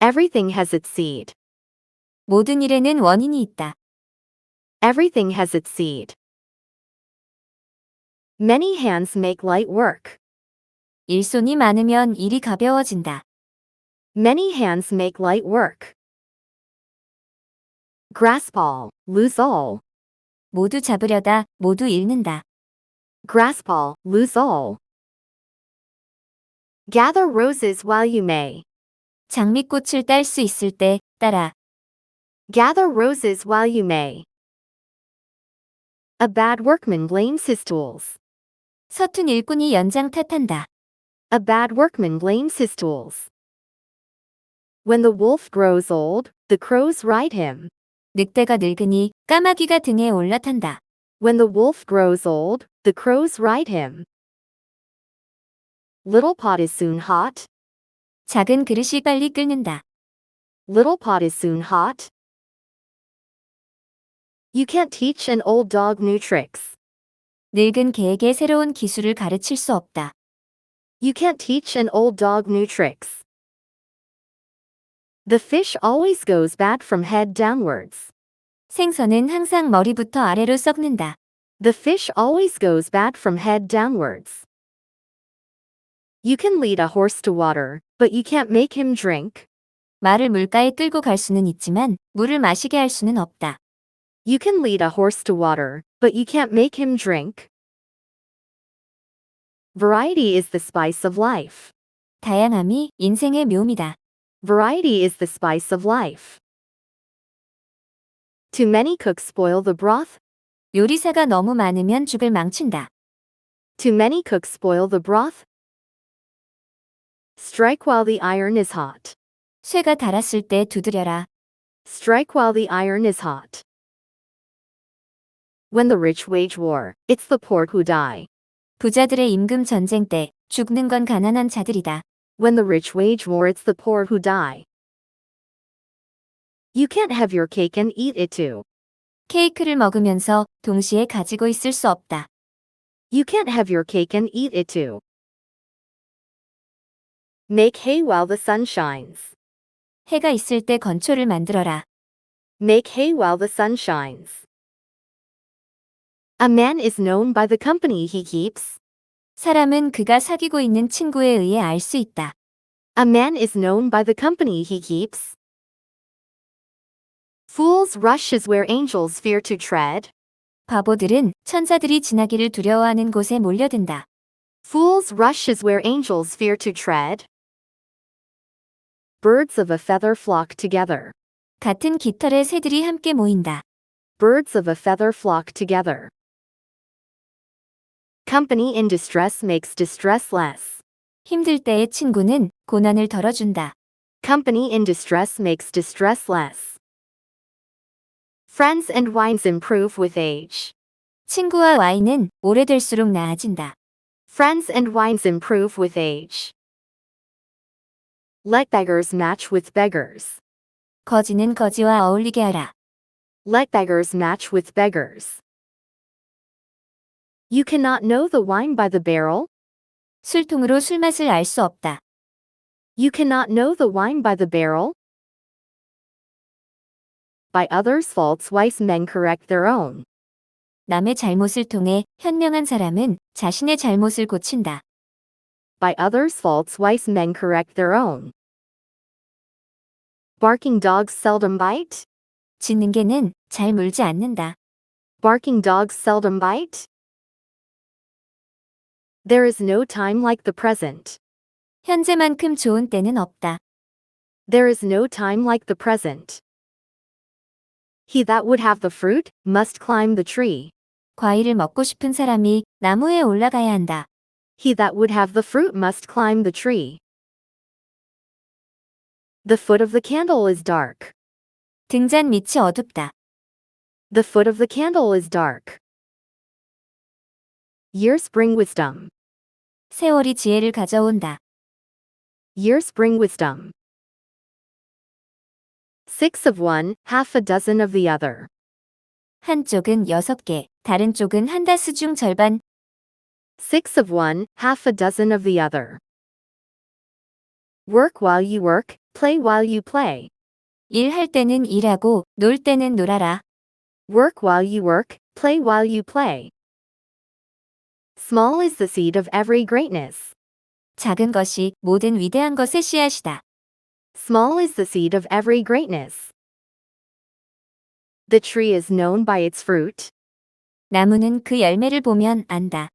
Everything has its seed. 모든 일에는 원인이 있다. Everything has its seed. Many hands make light work. 일손이 많으면 일이 가벼워진다. Many hands make light work. Grasp all, lose all. 모두 잡으려다 모두 잃는다. Grasp all, lose all. Gather roses while you may. 장미꽃을 딸 수 있을 때 따라. Gather roses while you may. A bad workman blames his tools. 서툰 일꾼이 연장 탓한다. A bad workman blames his tools. When the wolf grows old, the crows ride him. 늑대가 늙으니 까마귀가 등에 올라탄다. When the wolf grows old, the crows ride him. Little pot is soon hot. 작은 그릇이 빨리 끓는다. Little pot is soon hot. You can't teach an old dog new tricks. 늙은 개에게 새로운 기술을 가르칠 수 없다. You can't teach an old dog new tricks. The fish always goes bad from head downwards. 생선은 항상 머리부터 아래로 썩는다. The fish always goes bad from head downwards. You can lead a horse to water, but you can't make him drink. 말을 물가에 끌고 갈 수는 있지만 물을 마시게 할 수는 없다. You can lead a horse to water, but you can't make him drink. Variety is the spice of life. 다양함이 인생의 묘미다. Variety is the spice of life. Too many cooks spoil the broth. 요리사가 너무 많으면 죽을 망친다. Too many cooks spoil the broth. Strike while the iron is hot. 쇠가 닳았을 때 두드려라. Strike while the iron is hot. When the rich wage war, it's the poor who die. 부자들의 임금 전쟁 때 죽는 건 가난한 자들이다. When the rich wage war, it's the poor who die. You can't have your cake and eat it too. 케이크를 먹으면서 동시에 가지고 있을 수 없다. You can't have your cake and eat it too. Make hay while the sun shines. 해가 있을 때 건초를 만들어라. Make hay while the sun shines. A man is known by the company he keeps. 사람은 그가 사귀고 있는 친구에 의해 알 수 있다. A man is known by the company he keeps. Fools rushes where angels fear to tread. 바보들은 천사들이 지나기를 두려워하는 곳에 몰려든다. Fools rushes where angels fear to tread. Birds of a feather flock together. 같은 깃털의 새들이 함께 모인다. Birds of a feather flock together. Company in distress makes distress less. 힘들 때의 친구는 고난을 덜어준다. Company in distress makes distress less. Friends and wines improve with age. 친구와 와인은 오래될수록 나아진다. Friends and wines improve with age. Let beggars match with beggars. 거지는 거지와 어울리게 하라. Let beggars match with beggars. You cannot know the wine by the barrel. 술통으로 술맛을 알 수 없다. You cannot know the wine by the barrel. By others' faults wise men correct their own. 남의 잘못을 통해 현명한 사람은 자신의 잘못을 고친다. By others' faults wise men correct their own. Barking dogs seldom bite. 짖는 개는 잘 물지 않는다. Barking dogs seldom bite. There is no time like the present. 현재만큼 좋은 때는 없다. There is no time like the present. He that would have the fruit must climb the tree. 과일을 먹고 싶은 사람이 나무에 올라가야 한다. He that would have the fruit must climb the tree. The foot of the candle is dark. 등잔 밑이 어둡다. The foot of the candle is dark. Years bring wisdom. 세월이 지혜를 가져온다. Years bring wisdom. 6 of one, half a dozen of the other. 한쪽은 6개, 다른 쪽은 한 다스 중 절반. 6 of one, half a dozen of the other. Work while you work, play while you play. 일할 때는 일하고 놀 때는 놀아라. Work while you work, play while you play. Small is the seed of every greatness. 작은 것이 모든 위대한 것의 씨앗이다. Small is the seed of every greatness. The tree is known by its fruit. 나무는 그 열매를 보면 안다.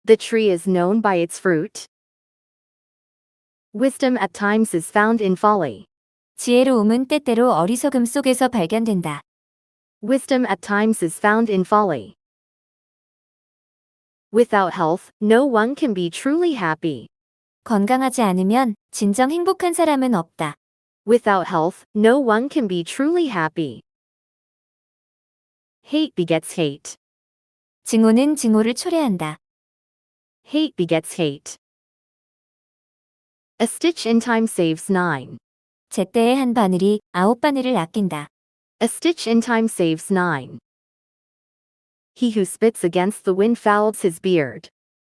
The tree is known by its fruit. Wisdom at times is found in folly. 지혜로움은 때때로 어리석음 속에서 발견된다. Wisdom at times is found in folly. Without health, no one can be truly happy. 건강하지 않으면 진정 행복한 사람은 없다. Without health, no one can be truly happy. Hate begets hate. 증오는 증오를 초래한다. Hate begets hate. A stitch in time saves 9. 제때의 한 바늘이 9바늘을 아낀다. A stitch in time saves 9. He who spits against the wind fouls his beard.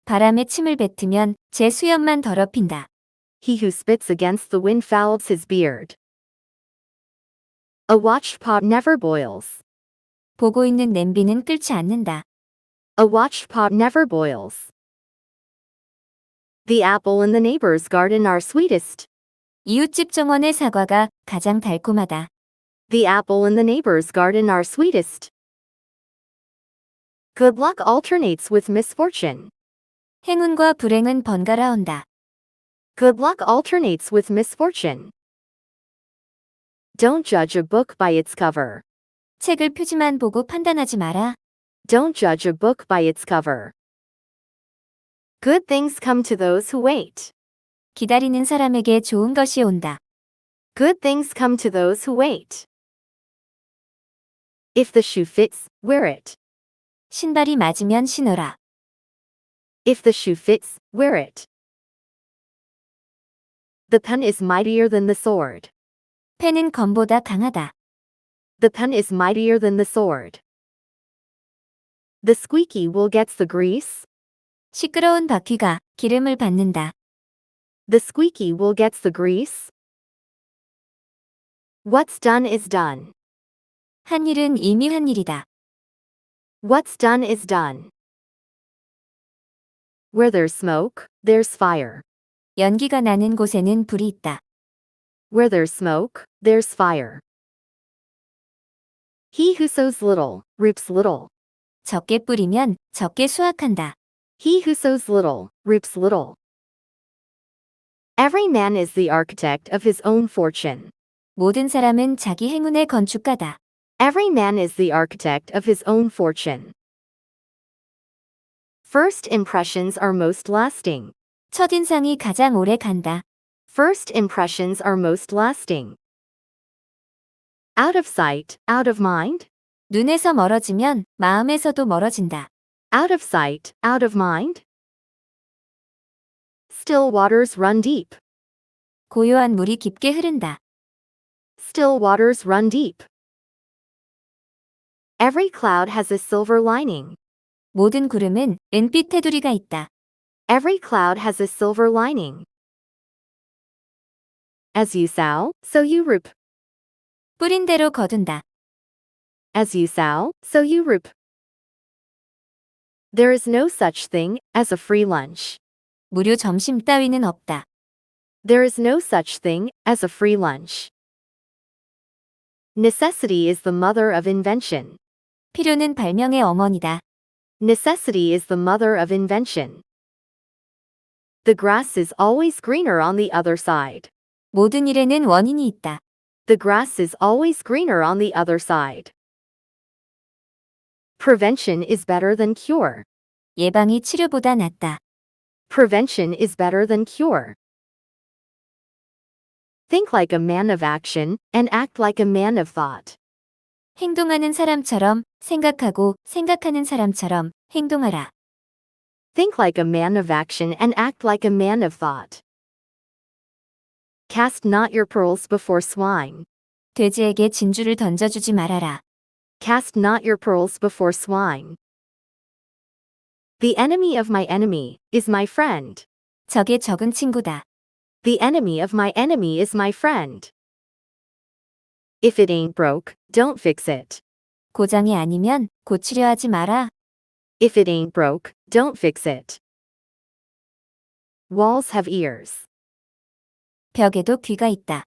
바람에 침을 뱉으면 제 수염만 더럽힌다. He who spits against the wind fouls his beard. A watched pot never boils. 보고 있는 냄비는 끓지 않는다. A watched pot never boils. The apple in the neighbor's garden are sweetest. 이웃집 정원의 사과가 가장 달콤하다. The apple in the neighbor's garden are sweetest. Good luck alternates with misfortune. 행운과 불행은 번갈아 온다. Good luck alternates with misfortune. Don't judge a book by its cover. 책을 표지만 보고 판단하지 마라. Don't judge a book by its cover. Good things come to those who wait. 기다리는 사람에게 좋은 것이 온다. Good things come to those who wait. If the shoe fits, wear it. 신발이 맞으면 신어라. If the shoe fits, wear it. The pen is mightier than the sword. 펜은 검보다 강하다. The pen is mightier than the sword. The squeaky wheel gets the grease. 시끄러운 바퀴가 기름을 받는다. The squeaky wheel gets the grease. What's done is done. 한 일은 이미 한 일이다. What's done is done. Where there's smoke, there's fire. 연기가 나는 곳에는 불이 있다. Where there's smoke, there's fire. He who sows little, reaps little. 적게 뿌리면 적게 수확한다. He who sows little, reaps little. Every man is the architect of his own fortune. 모든 사람은 자기 행운의 건축가다. Every man is the architect of his own fortune. First impressions are most lasting. 첫인상이 가장 오래 간다. First impressions are most lasting. Out of sight, out of mind. 눈에서 멀어지면 마음에서도 멀어진다. Out of sight, out of mind. Still waters run deep. 고요한 물이 깊게 흐른다. Still waters run deep. Every cloud has a silver lining. 모든 구름은 은빛 테두리가 있다. Every cloud has a silver lining. As you sow, so you reap. 뿌린 대로 거둔다. As you sow, so you reap. There is no such thing as a free lunch. 무료 점심 따위는 없다. There is no such thing as a free lunch. Necessity is the mother of invention. 필요는 발명의 어머니다. Necessity is the mother of invention. The grass is always greener on the other side. 모든 일에는 원인이 있다. The grass is always greener on the other side. Prevention is better than cure. 예방이 치료보다 낫다. Prevention is better than cure. Think like a man of action, and act like a man of thought. 행동하는 사람처럼 생각하고 생각하는 사람처럼 행동하라. Think like a man of action and act like a man of thought. Cast not your pearls before swine. 돼지에게 진주를 던져주지 말아라. Cast not your pearls before swine. The enemy of my enemy is my friend. 적의 적은 친구다. The enemy of my enemy is my friend. If it ain't broke, don't fix it. 고장이 아니면 고치려 하지 마라. If it ain't broke, don't fix it. Walls have ears. 벽에도 귀가 있다.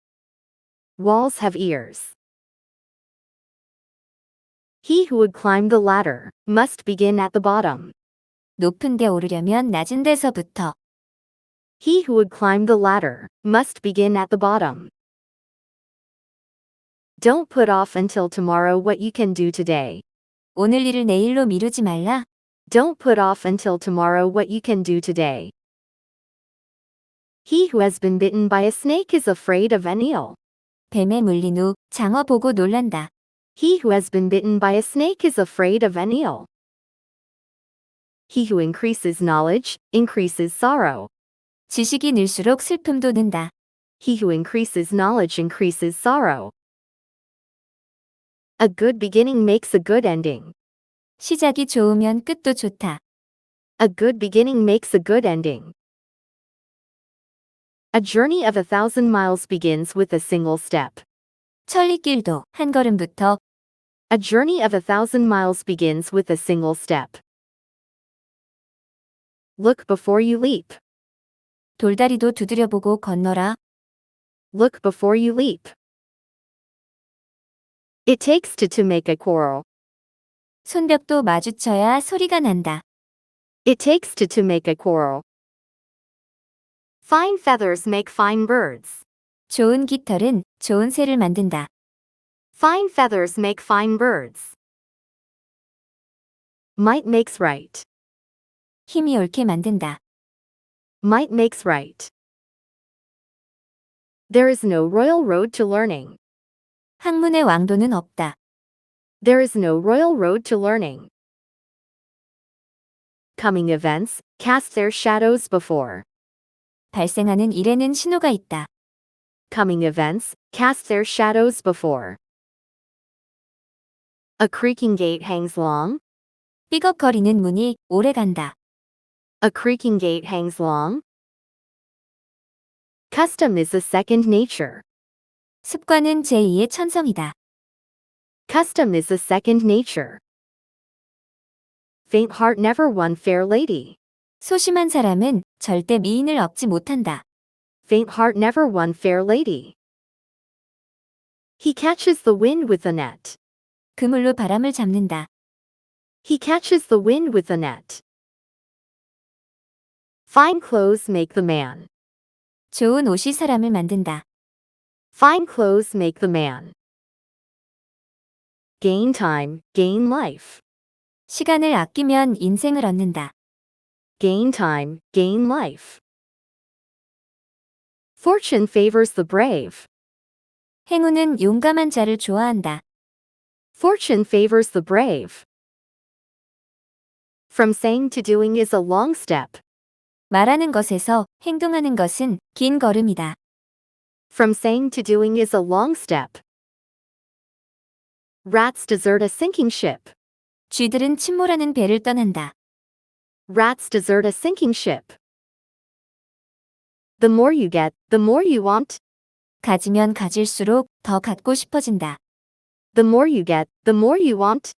Walls have ears. He who would climb the ladder must begin at the bottom. 높은 데 오르려면 낮은 데서부터. He who would climb the ladder must begin at the bottom. Don't put off until tomorrow what you can do today. 오늘 일을 내일로 미루지 말라. Don't put off until tomorrow what you can do today. He who has been bitten by a snake is afraid of an eel. 뱀에 물린 후 장어 보고 놀란다. He who has been bitten by a snake is afraid of an eel. He who increases knowledge increases sorrow. 지식이 늘수록 슬픔도 는다. He who increases knowledge increases sorrow. A good beginning makes a good ending. 시작이 좋으면 끝도 좋다. A good beginning makes a good ending. A journey of 1,000 miles begins with a single step. 천리길도 한 걸음부터. A journey of 1,000 miles begins with a single step. Look before you leap. 돌다리도 두드려보고 건너라. Look before you leap. It takes two to make a quarrel. 손뼉도 마주쳐야 소리가 난다. It takes two to make a quarrel. Fine feathers make fine birds. 좋은 깃털은 좋은 새를 만든다. Fine feathers make fine birds. Might makes right. 힘이 옳게 만든다. Might makes right. There is no royal road to learning. 학문의 왕도는 없다. There is no royal road to learning. Coming events cast their shadows before. 발생하는 일에는 신호가 있다. Coming events cast their shadows before. A creaking gate hangs long. 삐걱거리는 문이 오래 간다. A creaking gate hangs long. Custom is a second nature. 습관은 제2의 천성이다. Custom is a second nature. Faint heart never won fair lady. 소심한 사람은 절대 미인을 얻지 못한다. Faint heart never won fair lady. He catches the wind with the net. 그물로 바람을 잡는다. He catches the wind with the net. Fine clothes make the man. 좋은 옷이 사람을 만든다. Fine clothes make the man. Gain time, gain life. 시간을 아끼면 인생을 얻는다. Gain time, gain life. Fortune favors the brave. 행운은 용감한 자를 좋아한다. Fortune favors the brave. From saying to doing is a long step. 말하는 것에서 행동하는 것은 긴 걸음이다. From saying to doing is a long step. Rats desert a sinking ship. 쥐들은 침몰하는 배를 떠난다. Rats desert a sinking ship. The more you get, the more you want. 가지면 가질수록 더 갖고 싶어진다. The more you get, the more you want.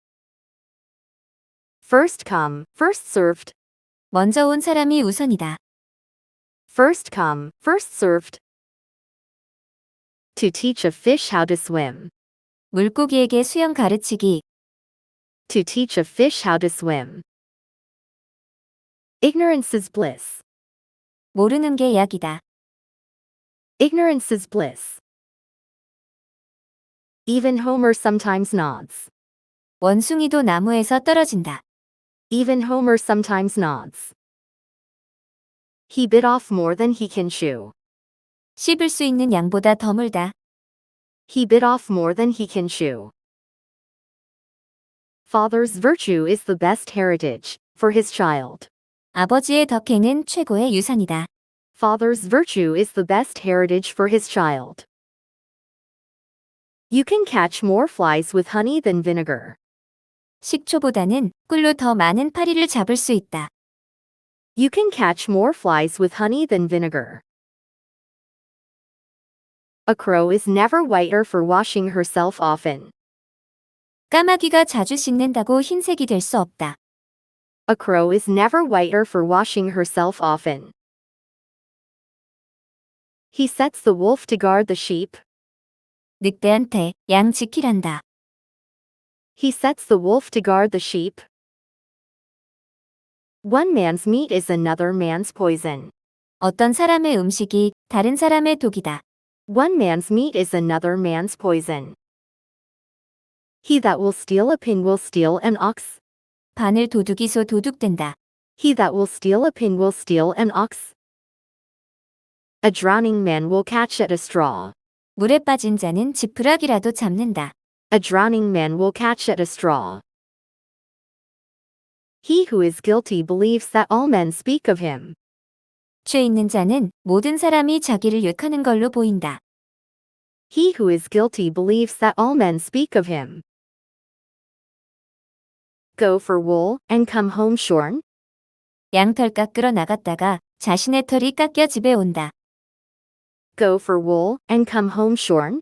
First come, first served. 먼저 온 사람이 우선이다. First come, first served. To teach a fish how to swim. 물고기에게 수영 가르치기. To teach a fish how to swim. Ignorance is bliss. 모르는 게 약이다. Ignorance is bliss. Even Homer sometimes nods. 원숭이도 나무에서 떨어진다. Even Homer sometimes nods. He bit off more than he can chew. 씹을 수 있는 양보다 더 물다. He bit off more than he can chew. Father's virtue is the best heritage for his child. 아버지의 덕행은 최고의 유산이다. Father's virtue is the best heritage for his child. You can catch more flies with honey than vinegar. 식초보다는 꿀로 더 많은 파리를 잡을 수 있다. You can catch more flies with honey than vinegar. A crow is never whiter for washing herself often. 까마귀가 자주 씻는다고 흰색이 될 수 없다. A crow is never whiter for washing herself often. He sets the wolf to guard the sheep. 늑대한테 양 지키란다. He sets the wolf to guard the sheep. One man's meat is another man's poison. 어떤 사람의 음식이 다른 사람의 독이다. One man's meat is another man's poison. He that will steal a pin will steal an ox. 바늘 도둑이소 도둑된다. He that will steal a pin will steal an ox. A drowning man will catch at a straw. 물에 빠진 자는 지푸라기라도 잡는다. A drowning man will catch at a straw. He who is guilty believes that all men speak of him. 죄 있는 자는 모든 사람이 자기를 욕하는 걸로 보인다. He who is guilty believes that all men speak of him. Go for wool and come home shorn. 양털 깎으러 나갔다가 자신의 털이 깎여 집에 온다. Go for wool and come home shorn.